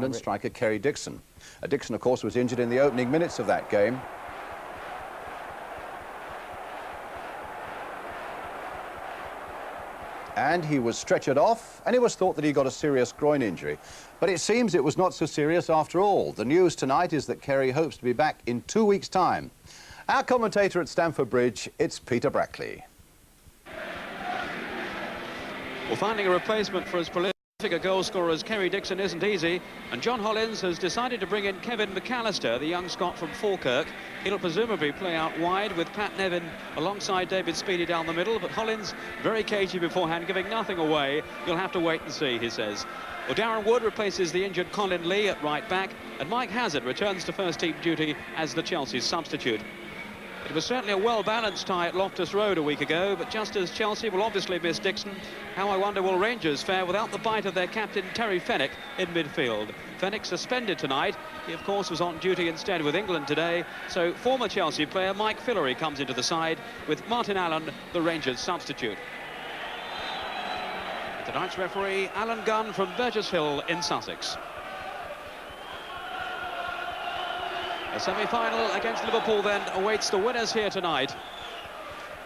Sunderland striker Kerry Dixon. Dixon, of course, was injured in the opening minutes of that game. And he was stretchered off, and it was thought that he got a serious groin injury. But it seems it was not so serious after all. The news tonight is that Kerry hopes to be back in 2 weeks' time. Our commentator at Stamford Bridge, it's Peter Brackley. Well, finding a replacement for his prolific goal scorer as Kerry Dixon isn't easy, and John Hollins has decided to bring in Kevin McAllister, the young Scot from Falkirk. He'll presumably play out wide with Pat Nevin alongside David Speedy down the middle, but Hollins very cagey beforehand, giving nothing away. You'll have to wait and see, he says. Well, Darren Wood replaces the injured Colin Lee at right back, and Mike Hazard returns to first-team duty as the Chelsea substitute. It was certainly a well-balanced tie at Loftus Road a week ago, but just as Chelsea will obviously miss Dixon, how I wonder will Rangers fare without the bite of their captain Terry Fenwick in midfield. Fenwick suspended tonight. He, of course, was on duty instead with England today, so former Chelsea player Mike Fillery comes into the side with Martin Allen, the Rangers substitute. Tonight's referee, Alan Gunn from Burgess Hill in Sussex. A semi-final against Liverpool then awaits the winners here tonight.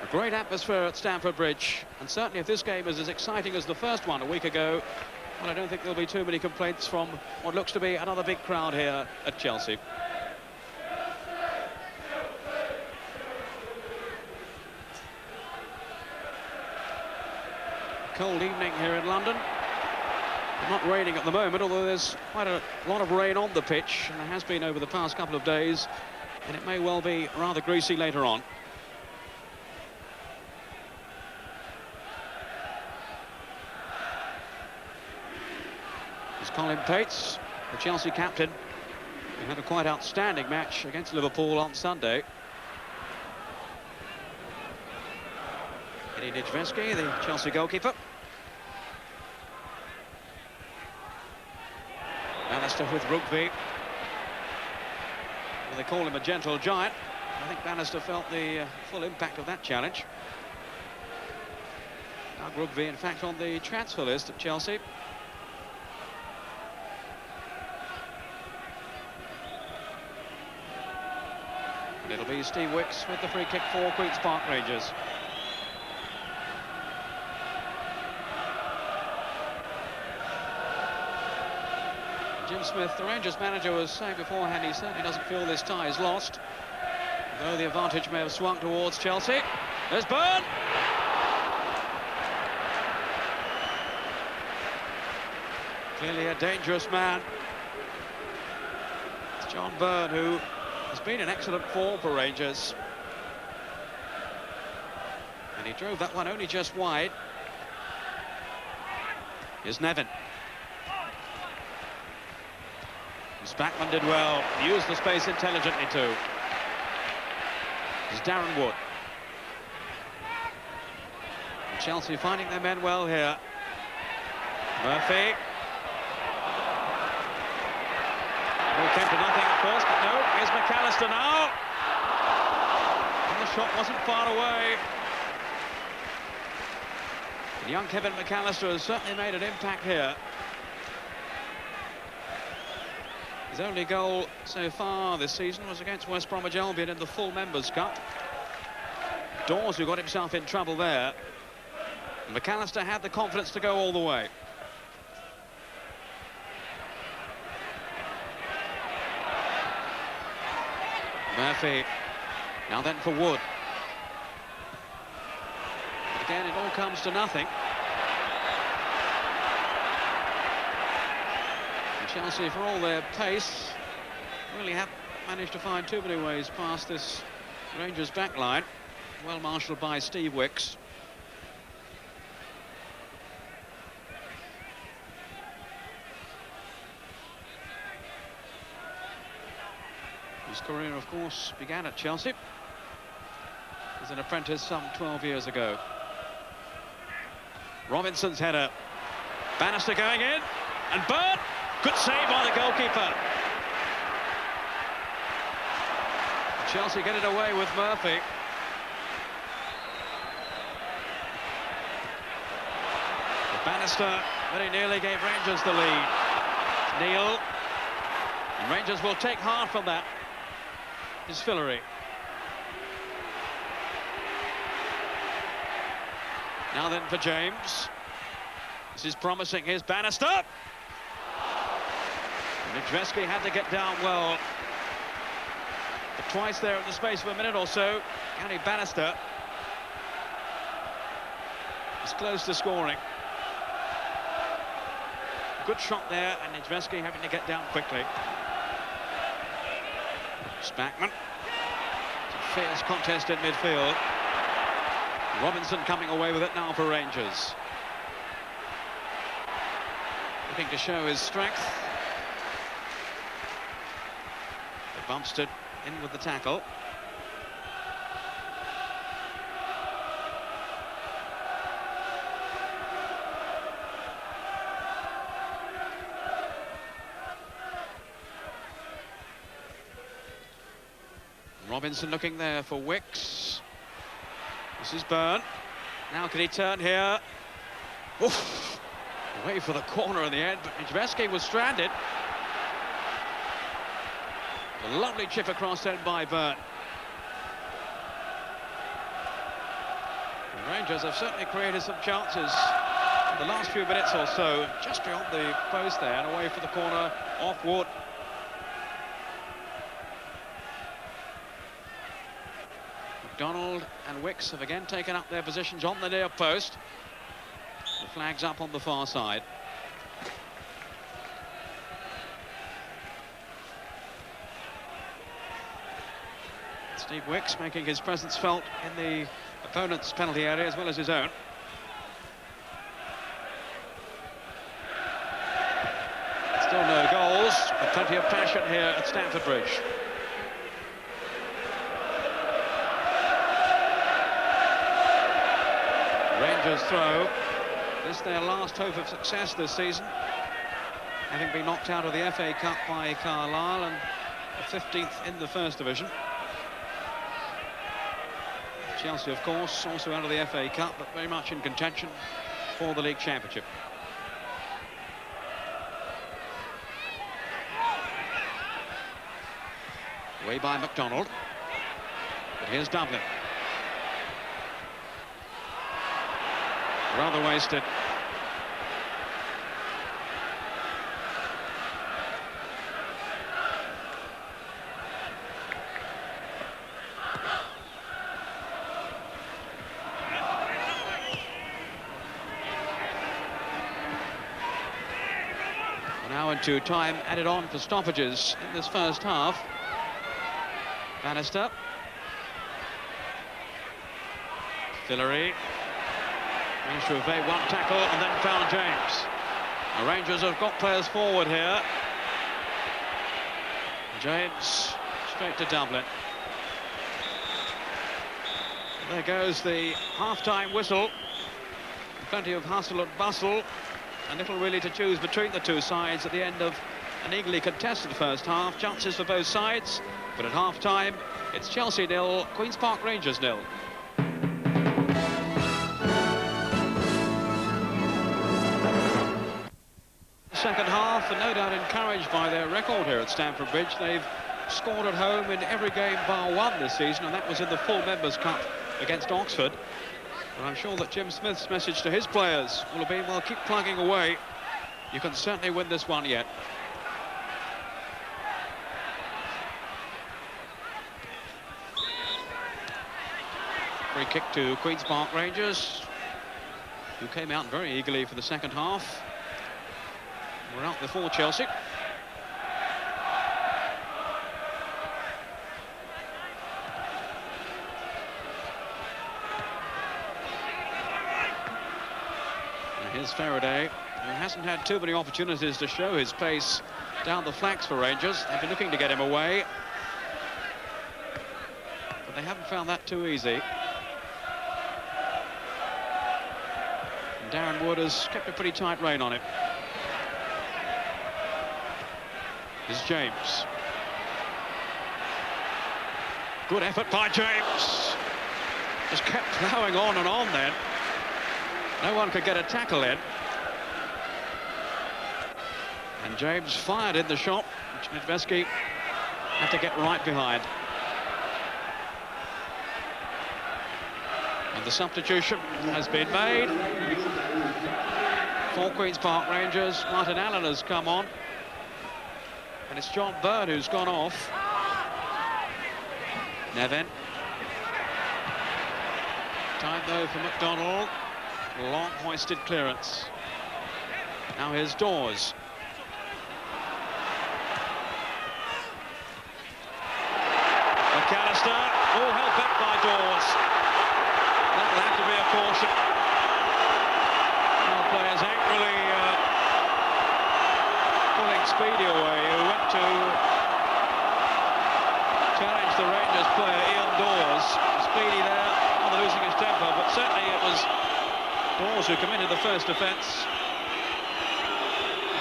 A great atmosphere at Stamford Bridge, and certainly if this game is as exciting as the first one a week ago, well, I don't think there'll be too many complaints from what looks to be another big crowd here at Chelsea. Cold evening here in London. Not raining at the moment, although there's quite a lot of rain on the pitch, and there has been over the past couple of days, and it may well be rather greasy later on. It's Colin Pates, the Chelsea captain, who had a quite outstanding match against Liverpool on Sunday. Eddie Nijveski, the Chelsea goalkeeper. Bannister with Rugby. Well, they call him a gentle giant. I think Bannister felt the full impact of that challenge. Doug Rugby, in fact, on the transfer list at Chelsea. And it'll be Steve Wicks with the free kick for Queen's Park Rangers. Jim Smith, the Rangers manager, was saying beforehand he certainly doesn't feel this tie is lost, though the advantage may have swung towards Chelsea. There's Byrne! Clearly a dangerous man. It's John Byrne, who has been in excellent form for Rangers. And he drove that one only just wide. Here's Nevin. Spackman did well, used the space intelligently too. It's Darren Wood. And Chelsea finding their men well here. Murphy. All came to nothing at first, but no, here's McAllister now. And the shot wasn't far away. And young Kevin McAllister has certainly made an impact here. His only goal so far this season was against West Bromwich Albion in the full Members' Cup. Dawes, who got himself in trouble there. And McAllister had the confidence to go all the way. Murphy. Now then for Wood. But again, it all comes to nothing. Chelsea, for all their pace, really haven't managed to find too many ways past this Rangers back line. Well marshalled by Steve Wicks. His career, of course, began at Chelsea as an apprentice some 12 years ago. Robinson's header. Bannister going in, and Byrne! Good save by the goalkeeper. Chelsea get it away with Murphy. Bannister very nearly gave Rangers the lead. Neil And Rangers will take hard from that. Is Fillery. Now then for James. This is promising. Here's Bannister. And Nijveski had to get down well. But twice there in the space of a minute or so. Gary Bannister is close to scoring. Good shot there, and Nijveski having to get down quickly. Spackman. It's a fierce contest in midfield. Robinson coming away with it now for Rangers. Looking to show his strength. Bumstead in with the tackle. Robinson looking there for Wicks. This is Byrne. Now can he turn here? Oof. Away for the corner in the end, but Nijveski was stranded. A lovely chip across then by Byrne. The Rangers have certainly created some chances in the last few minutes or so, just beyond the post there, and away for the corner, off Wood. McDonald and Wicks have again taken up their positions on the near post. The flag's up on the far side. Steve Wicks making his presence felt in the opponent's penalty area as well as his own. Still no goals, but plenty of passion here at Stamford Bridge. Rangers throw. This their last hope of success this season, having been knocked out of the FA Cup by Carlisle and the 15th in the First Division. Chelsea, of course, also out of the FA Cup, but very much in contention for the League Championship. Away by McDonald. But here's Dublin. Rather wasted. An hour and two time added on for stoppages in this first half. Bannister. Fillery. Managed to evade one tackle and then found James. The Rangers have got players forward here. James straight to Dublin. There goes the half-time whistle. Plenty of hustle and bustle. And little really to choose between the two sides at the end of an eagerly contested first half. Chances for both sides. But at half-time, it's Chelsea 0, Queen's Park Rangers 0. Second half, and no doubt encouraged by their record here at Stamford Bridge. They've scored at home in every game bar one this season, and that was in the full Members' Cup against Oxford. But I'm sure that Jim Smith's message to his players will have been, well, keep plugging away. You can certainly win this one yet. Free kick to Queen's Park Rangers, who came out very eagerly for the second half. We're out before Chelsea. And here's Faraday, who hasn't had too many opportunities to show his pace down the flanks for Rangers. They've been looking to get him away, but they haven't found that too easy. And Darren Wood has kept a pretty tight rein on it. Is James. Good effort by James. Just kept plowing on and on then. No one could get a tackle in. And James fired in the shot, which Nedvesky had to get right behind. And the substitution has been made. For Queen's Park Rangers, Martin Allen has come on. And it's John Byrne who's gone off. Nevin. Time though for McDonald. Long hoisted clearance. Now here's Dawes. McAllister. Oh, held back by Dawes. That'll have to be a caution. Now players angrily pulling Speedy away, who went to challenge the Rangers player Ian Dawes. Speedy there, rather losing his temper, but certainly it was Dawes who committed the first offence.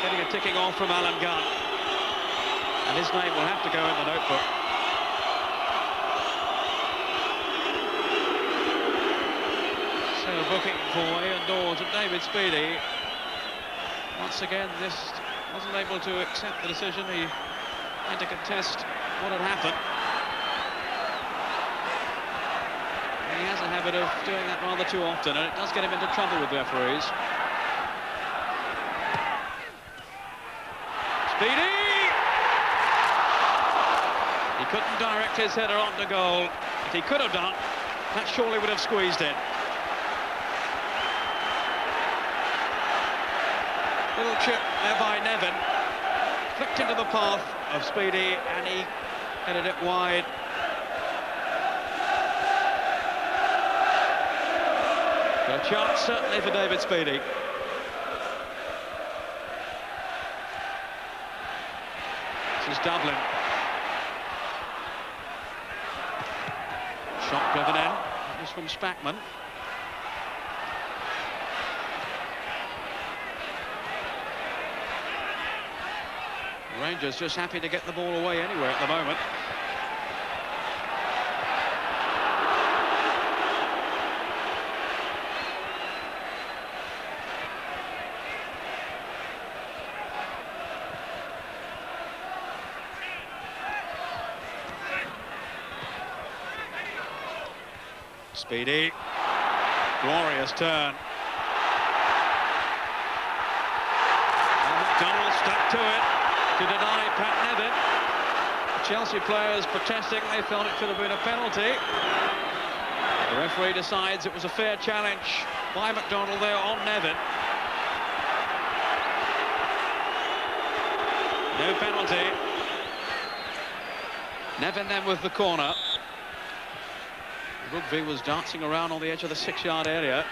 Getting a ticking off from Alan Gunn. And his name will have to go in the notebook. So booking for Ian Dawes and David Speedy. Once again, this wasn't able to accept the decision. He had to contest what had happened. He has a habit of doing that rather too often, and it does get him into trouble with referees. Speedy! He couldn't direct his header on to goal. If he could have done, that surely would have squeezed in. Little chip there by Nevin. Flicked into the path of Speedy, and he headed it wide. But a chance certainly for David Speedy. This is Dublin. Shot driven in. That was from Spackman. Rangers just happy to get the ball away anywhere at the moment. Speedy, glorious turn. And McDonald stuck to it to deny Pat Nevin. The Chelsea players protesting, they felt it could have been a penalty. The referee decides it was a fair challenge by McDonald there on Nevin. No penalty. Nevin then with the corner. Rugby was dancing around on the edge of the 6-yard area.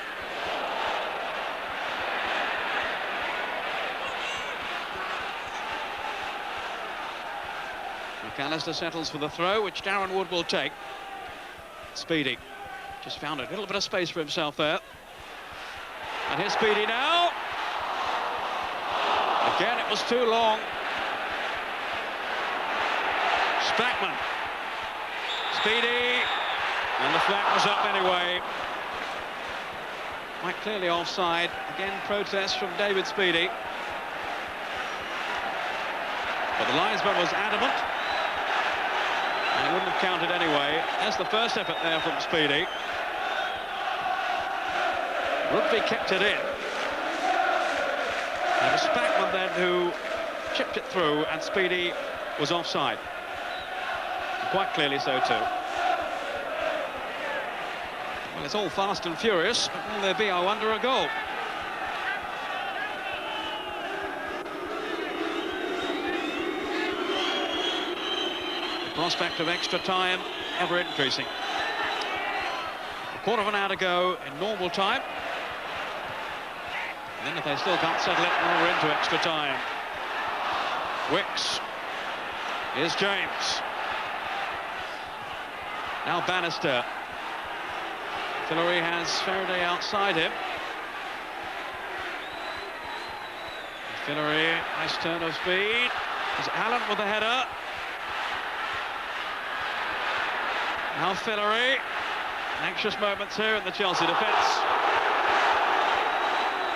McAllister settles for the throw, which Darren Wood will take. Speedy just found a little bit of space for himself there. And here's Speedy now. Again, it was too long. Spackman. Speedy. And the flag was up anyway. Quite clearly offside. Again, protest from David Speedy. But the linesman was adamant. And it wouldn't have counted anyway. There's the first effort there from Speedy. Rugby kept it in. And it was Spackman then who chipped it through, and Speedy was offside. And quite clearly so too. Well, it's all fast and furious, but will there be, I wonder, a goal? The prospect of extra time ever increasing. A quarter of an hour to go in normal time. And then if they still can't settle it, well, we're into extra time. Wicks. Here's James. Now Bannister. Fillery has Faraday outside him. Fillery, nice turn of speed. There's Allen with the header. Now Fillery. Anxious moments here in the Chelsea defence.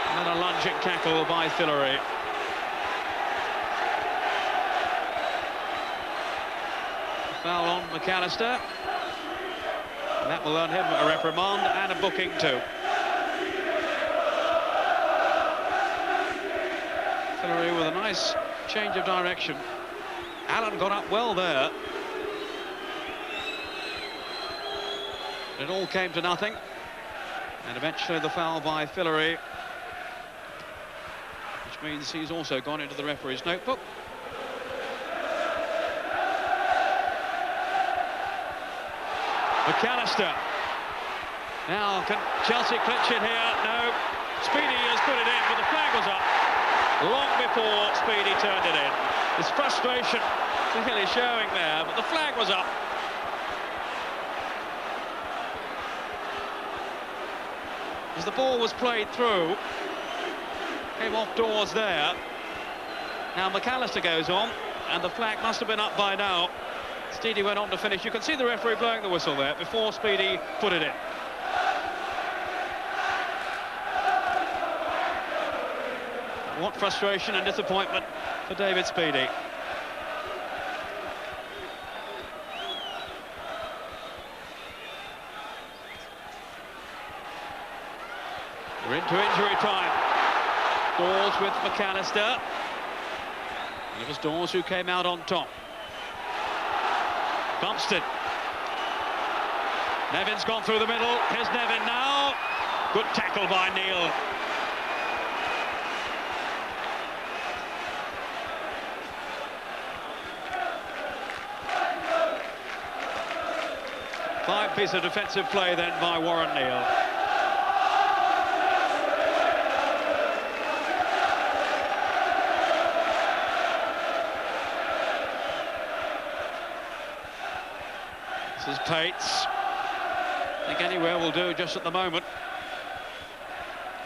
And then a lunging tackle by Fillery. Foul on McAllister. And that will earn him a reprimand and a booking too. Fillery with a nice change of direction. Allen got up well there. It all came to nothing. And eventually the foul by Fillery, which means he's also gone into the referee's notebook. McAllister. Now, can Chelsea clinch it here? No. Speedy has put it in, but the flag was up long before Speedy turned it in. His frustration clearly showing there, but the flag was up. As the ball was played through, came off doors there. Now McAllister goes on, and the flag must have been up by now. Speedy went on to finish. You can see the referee blowing the whistle there before Speedy put it in. What frustration and disappointment for David Speedy. We're into injury time. Dawes with McAllister. And it was Dawes who came out on top. Bumstead. Nevin's gone through the middle. Here's Nevin now. Good tackle by Neil. Fine piece of defensive play then by Warren Neal. This is Pates. I think anywhere will do just at the moment.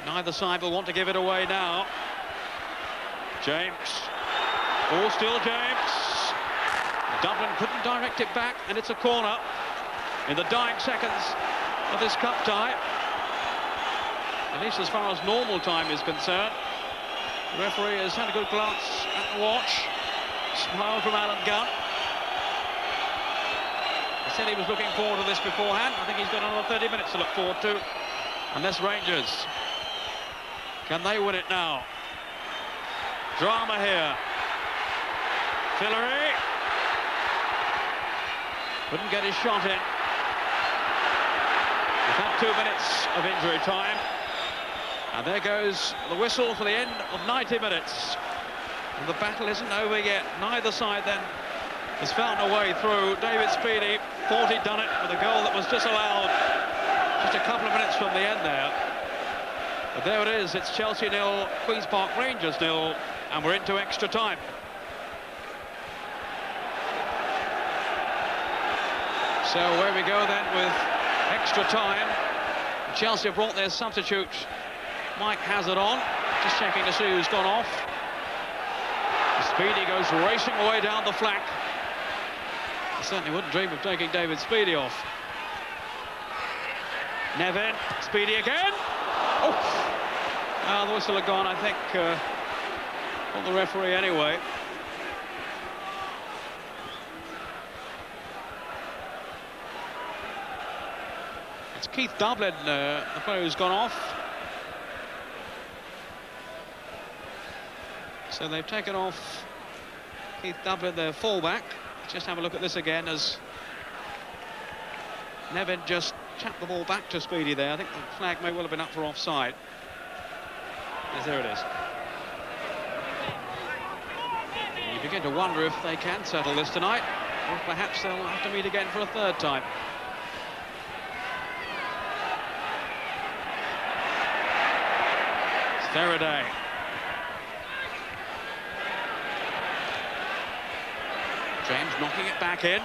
Neither side will want to give it away now. James. Ball still James. Dublin couldn't direct it back, and it's a corner in the dying seconds of this cup tie. At least as far as normal time is concerned. The referee has had a good glance at the watch. Smile from Alan Gunn. He said he was looking forward to this beforehand. I think he's got another 30 minutes to look forward to. Unless Rangers, can they win it now? Drama here. Fillery. Couldn't get his shot in. We've had 2 minutes of injury time. And there goes the whistle for the end of 90 minutes. And the battle isn't over yet. Neither side then has found a way through. David Speedy thought he'd done it with a goal that was disallowed just a couple of minutes from the end there. But there it is. It's Chelsea 0, Queen's Park Rangers 0, and we're into extra time. So where we go then with extra time. Chelsea have brought their substitute Mike Hazard on, just checking to see who's gone off. Speedy goes racing away down the flank. I certainly wouldn't dream of taking David Speedy off. Nevin, Speedy again. Oh, the whistle had gone, I think, on the referee anyway. It's Keith Dublin, the player who's gone off. So they've taken off Keith Dublin, their fullback. Let's just have a look at this again as Nevin just tapped the ball back to Speedy there. I think the flag may well have been up for offside. Yes, there it is. You begin to wonder if they can settle this tonight, or perhaps they'll have to meet again for a third time. It's Faraday. James knocking it back in.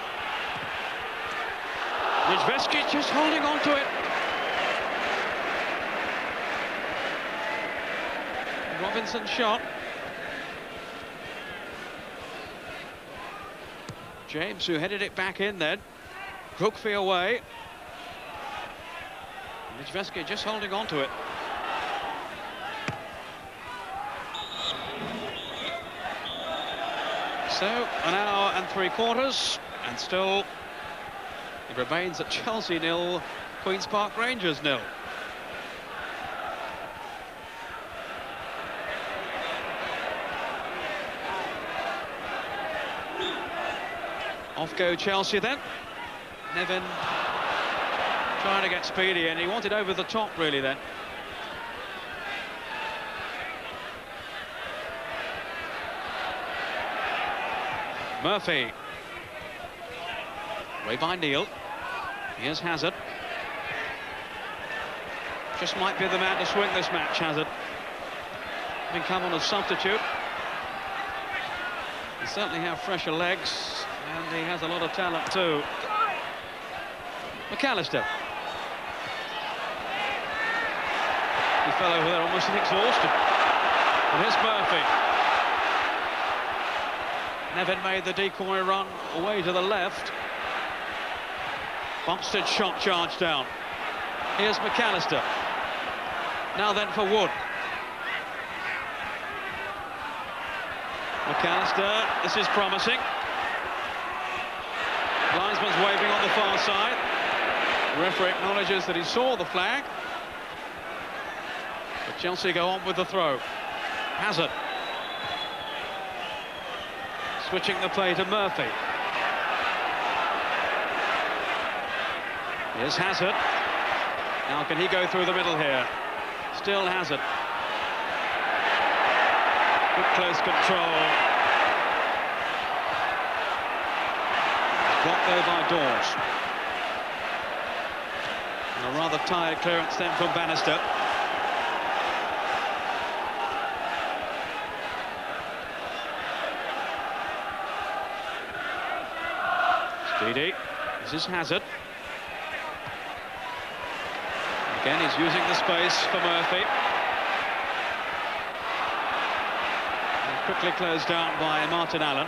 Nijveski just holding on to it. Robinson's shot. James, who headed it back in then. Brookby away. Nijveski just holding on to it. So, an hour and 3/4 And still, it remains at Chelsea 0, Queen's Park Rangers 0. Off go Chelsea then. Nevin trying to get speedy, and he wanted over the top really then. Murphy. Way by Neil. Here's Hazard. Just might be the man to swing this match, Hazard. Having come on as substitute. He certainly have fresher legs, and he has a lot of talent too. McAllister. He fell over there almost exhausted. And here's Murphy. Nevin made the decoy run away to the left. Bumstead shot charged down. Here's McAllister. Now then for Wood. McAllister, this is promising. Linesman's waving on the far side. The referee acknowledges that he saw the flag. But Chelsea go on with the throw. Hazard. Switching the play to Murphy. Here's Hazard. Now can he go through the middle here? Still Hazard. Good close control. Blocked there by Dawes. And a rather tired clearance then from Bannister. Speedy. This is Hazard. Again, he's using the space for Murphy. And quickly closed down by Martin Allen.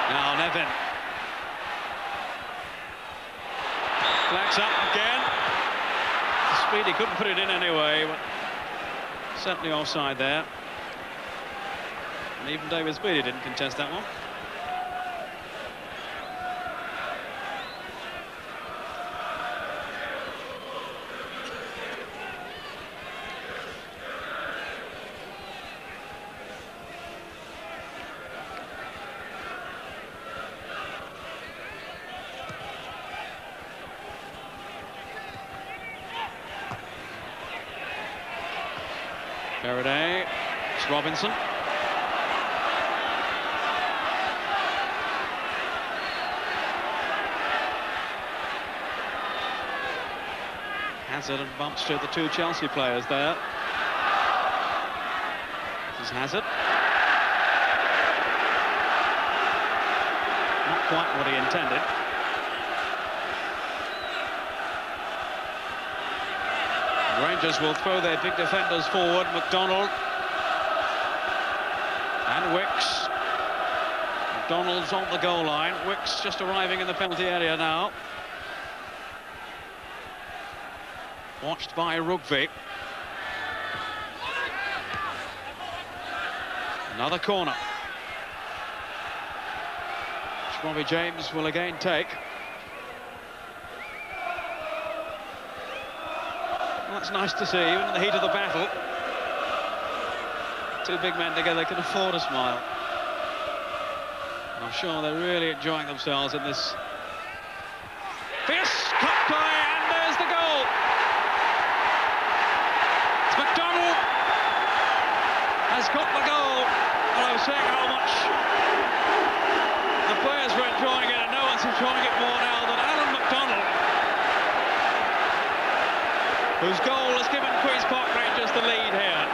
Now Nevin. Flags up again. Speedy couldn't put it in anyway, but certainly offside there. And even David Speedy didn't contest that one. Faraday, it's Robinson. Hazard and Bumstead, the two Chelsea players there. This is Hazard. Not quite what he intended. Rangers will throw their big defenders forward. McDonald and Wicks. McDonald's on the goal line. Wicks just arriving in the penalty area now. Watched by Rugby. Another corner, which Robbie James will again take. Well, that's nice to see, even in the heat of the battle. Two big men together can afford a smile. I'm sure they're really enjoying themselves in this fierce cut play, and there's the goal. It's McDonald has got the goal. And I was saying how much the players were enjoying it, and no one's enjoying it more now than Alan McDonald, whose goal has given Queen's Park Rangers the lead here.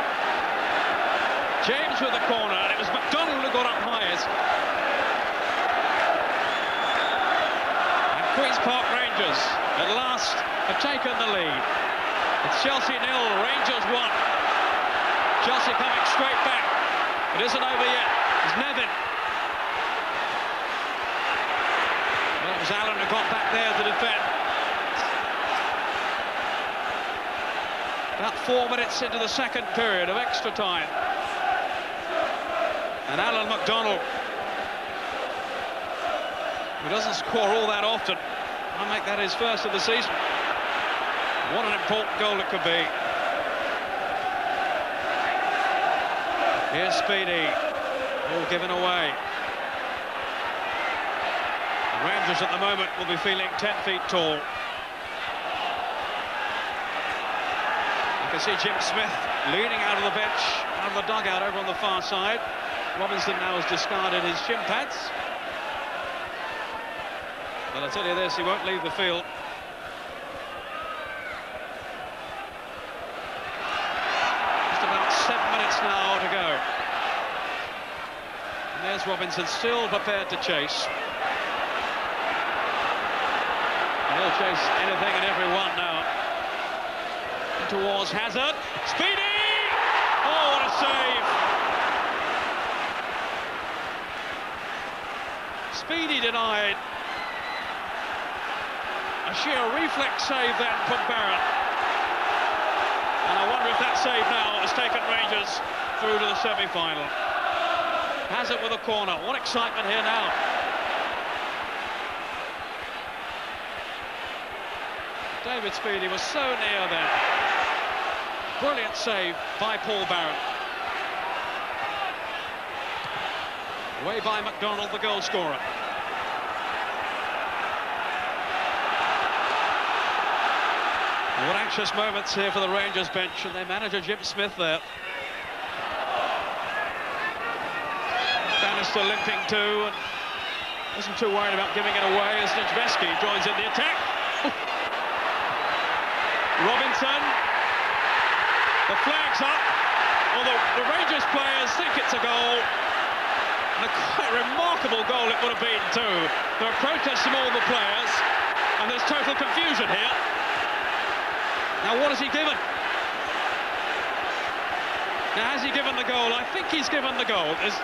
James with the corner, and it was McDonald who got up highest. And Queen's Park Rangers at last have taken the lead. It's Chelsea 0, Rangers 1. Chelsea coming straight back. It isn't over yet. It's Nevin. Well, it was Allen who got back there to defend. About 4 minutes into the second period of extra time. And Alan McDonald, who doesn't score all that often, might make that his first of the season. What an important goal it could be. Here's Speedy, all given away. The Rangers at the moment will be feeling 10 feet tall. You can see Jim Smith leaning out of the bench, out of the dugout over on the far side. Robinson now has discarded his shin pads. But I tell you this, he won't leave the field. Just about 7 minutes now to go. And there's Robinson, still prepared to chase. And he'll chase anything and everyone now. And towards Hazard. Speedy! Oh, what a save! Speedy denied. A sheer reflex save then from Byrne. And I wonder if that save now has taken Rangers through to the semi-final. Hazard with a corner. What excitement here now. David Speedy was so near then. Brilliant save by Paul Byrne. Away by McDonald, the goal scorer. And what anxious moments here for the Rangers bench, and their manager Jim Smith there. Bannister limping too, and wasn't too worried about giving it away as Nijveski joins in the attack. Robinson, the flag's up. Although the Rangers players think it's a goal. And a quite remarkable goal it would have been too. There are protests from all the players, and there's total confusion here. Now what has he given? Now has he given the goal? I think he's given the goal. There's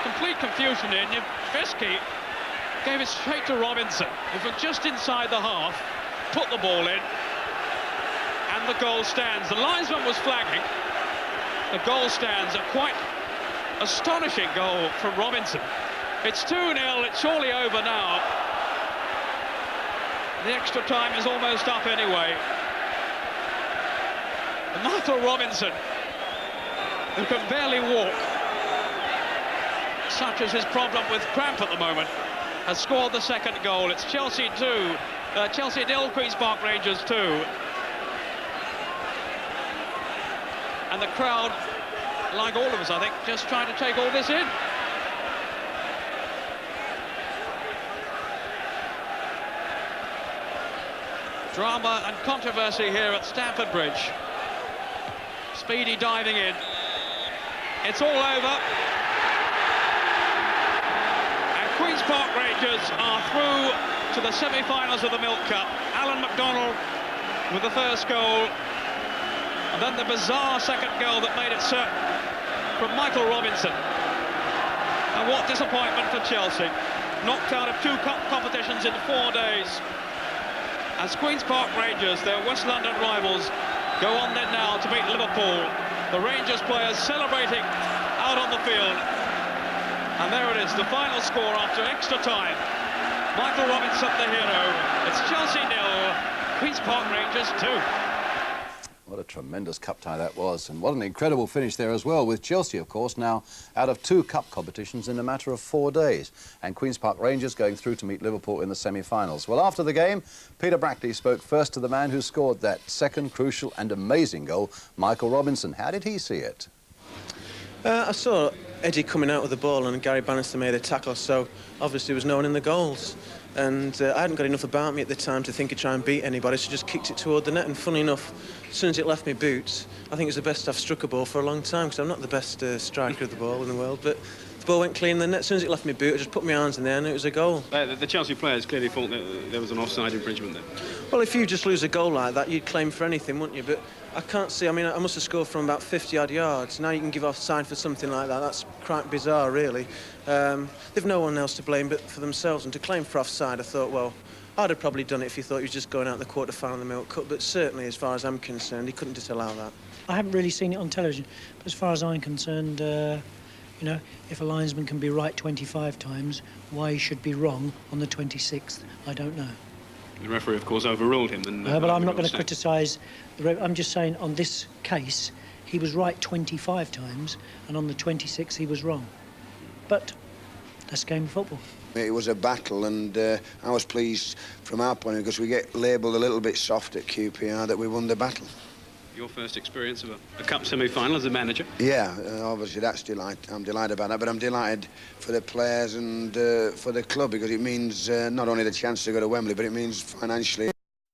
complete confusion here. Nijveski gave it straight to Robinson, who from just inside the half put the ball in, and the goal stands. The linesman was flagging. The goal stands. A quite astonishing goal from Robinson. It's 2-0, it's surely over now. The extra time is almost up anyway. And Michael Robinson, who can barely walk, such as his problem with cramp at the moment, has scored the second goal. It's Chelsea 2, Chelsea 0, Queen's Park Rangers 2. And the crowd, like all of us, I think, just trying to take all this in. Drama and controversy here at Stamford Bridge. Speedy diving in. It's all over. And Queen's Park Rangers are through to the semi-finals of the Milk Cup. Alan McDonald with the first goal. And then the bizarre second goal that made it certain from Michael Robinson. And what disappointment for Chelsea. Knocked out of 2 cup competitions in 4 days. As Queen's Park Rangers, their West London rivals, go on then now to beat Liverpool. The Rangers players celebrating out on the field. And there it is, the final score after extra time. Michael Robinson, the hero. It's Chelsea 0, Queen's Park Rangers 2. What a tremendous cup tie that was, and what an incredible finish there as well, with Chelsea, of course, now out of 2 cup competitions in a matter of 4 days, and Queen's Park Rangers going through to meet Liverpool in the semi-finals. Well, after the game, Peter Brackley spoke first to the man who scored that second crucial and amazing goal, Michael Robinson. How did he see it? I saw Eddie coming out with the ball and Gary Bannister made a tackle, so obviously there was no one in the goals. And I hadn't got enough about me at the time to think of trying to beat anybody, so just kicked it toward the net. And funny enough, as soon as it left my boots, I think it was the best I've struck a ball for a long time, because I'm not the best striker of the ball in the world, but the ball went clean in the net. As soon as it left my boot, I just put my arms in there and it was a goal. The Chelsea players clearly thought that there was an offside infringement there. Well, if you just lose a goal like that, you'd claim for anything, wouldn't you? But I can't see, I mean, I must have scored from about 50-odd yards. Now you can give offside for something like that. That's quite bizarre, really. They've no one else to blame but for themselves. And to claim for offside, I thought, well, I'd have probably done it if he thought he was just going out the quarter-final of the Milk Cup, but certainly, as far as I'm concerned, he couldn't disallow that. I haven't really seen it on television, but as far as I'm concerned, you know, if a linesman can be right 25 times, why he should be wrong on the 26th, I don't know. The referee, of course, overruled him. But I'm not going to criticise the referee. I'm just saying, on this case, he was right 25 times, and on the 26th, he was wrong. But that's a game of football. It was a battle, and I was pleased from our point of view because we get labelled a little bit soft at QPR that we won the battle. Your first experience of a cup semi-final as a manager? Yeah, obviously that's I'm delighted about that, but I'm delighted for the players and for the club because it means not only the chance to go to Wembley, but it means financially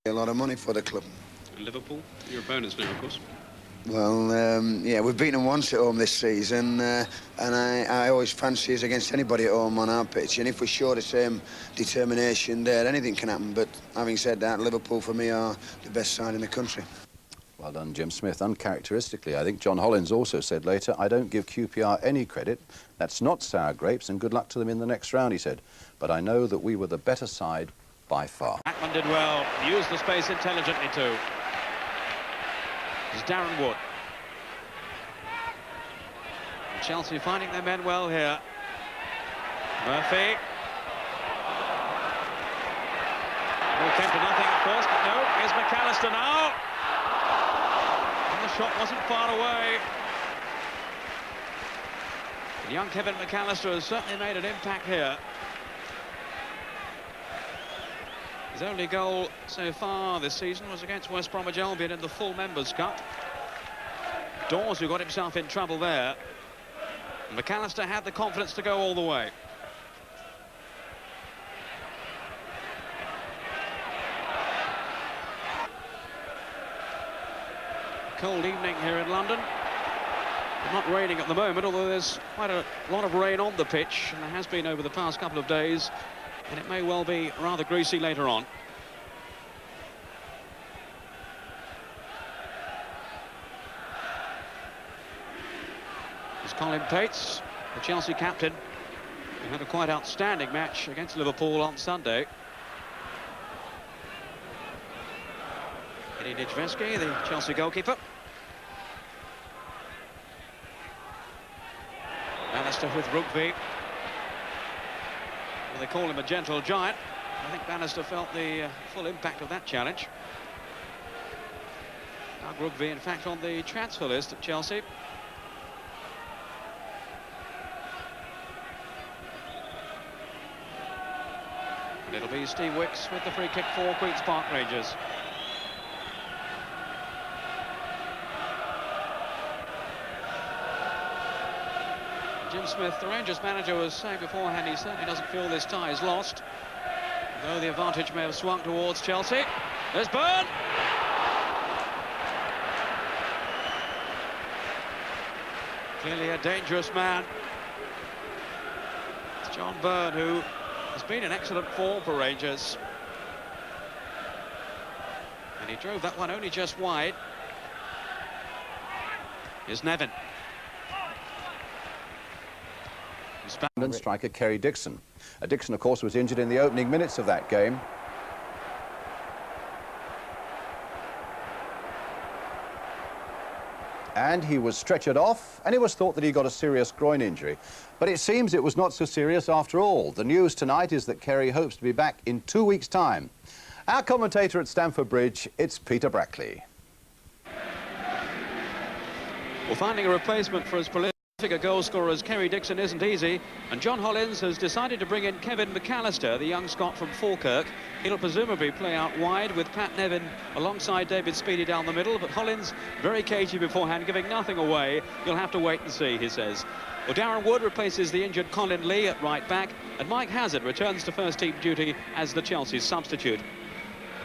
a lot of money for the club. Liverpool, your opponents now, of course. Well, yeah, we've beaten them once at home this season, and I always fancy us against anybody at home on our pitch, and if we show the same determination there, anything can happen. But having said that, Liverpool for me are the best side in the country. Well done, Jim Smith. Uncharacteristically, I think John Hollins also said later, I don't give QPR any credit. That's not sour grapes, and good luck to them in the next round, he said. But I know that we were the better side by far. Blackman did well, used the space intelligently too. It's Darren Wood. And Chelsea finding their men well here. Murphy. All came to nothing at first, but no, here's McAllister now. And the shot wasn't far away. And young Kevin McAllister has certainly made an impact here. His only goal so far this season was against West Bromwich Albion in the full Members' Cup. Dawes, who got himself in trouble there. And McAllister had the confidence to go all the way. Cold evening here in London. It's not raining at the moment, although there's quite a lot of rain on the pitch, and there has been over the past couple of days. And it may well be rather greasy later on. It's Colin Pates, the Chelsea captain, who had a quite outstanding match against Liverpool on Sunday. Eddie Nijveski, the Chelsea goalkeeper. Bannister with Rugby. Well, they call him a gentle giant. I think Bannister felt the full impact of that challenge. Doug Rugby, in fact, on the transfer list at Chelsea. And it'll be Steve Wicks with the free kick for Queen's Park Rangers. Jim Smith, the Rangers manager, was saying beforehand he certainly doesn't feel this tie is lost, though the advantage may have swung towards Chelsea. There's Byrne! Clearly a dangerous man. It's John Byrne, who has been in excellent form for Rangers. And he drove that one only just wide. Here's Nevin. And striker Kerry Dixon. Dixon, of course, was injured in the opening minutes of that game. And he was stretchered off, and it was thought that he got a serious groin injury. But it seems it was not so serious after all. The news tonight is that Kerry hopes to be back in 2 weeks' time. Our commentator at Stamford Bridge, it's Peter Brackley. Well, finding a replacement for his prolific goal scorers Kerry Dixon isn't easy, and John Hollins has decided to bring in Kevin McAllister, the young Scot from Falkirk. He'll presumably play out wide with Pat Nevin alongside David Speedy down the middle, but Hollins very cagey beforehand, giving nothing away. You'll have to wait and see, he says. Well, Darren Wood replaces the injured Colin Lee at right back, and Mike Hazard returns to first team duty as the Chelsea substitute.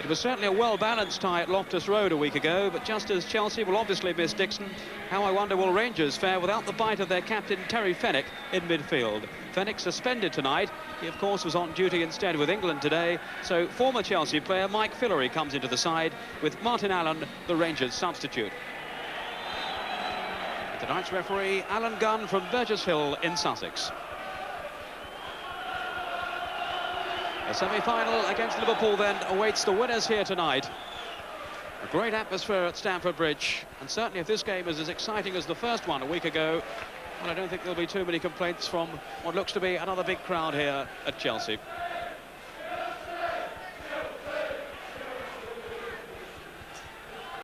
It was certainly a well-balanced tie at Loftus Road a week ago, but just as Chelsea will obviously miss Dixon, how I wonder will Rangers fare without the bite of their captain Terry Fenwick in midfield. Fenwick suspended tonight. He, of course, was on duty instead with England today, so former Chelsea player Mike Fillery comes into the side with Martin Allen, the Rangers substitute. Tonight's referee, Alan Gunn from Burgess Hill in Sussex. The semi-final against Liverpool then awaits the winners here tonight. A great atmosphere at Stamford Bridge, and certainly if this game is as exciting as the first one a week ago, well, I don't think there'll be too many complaints from what looks to be another big crowd here at Chelsea.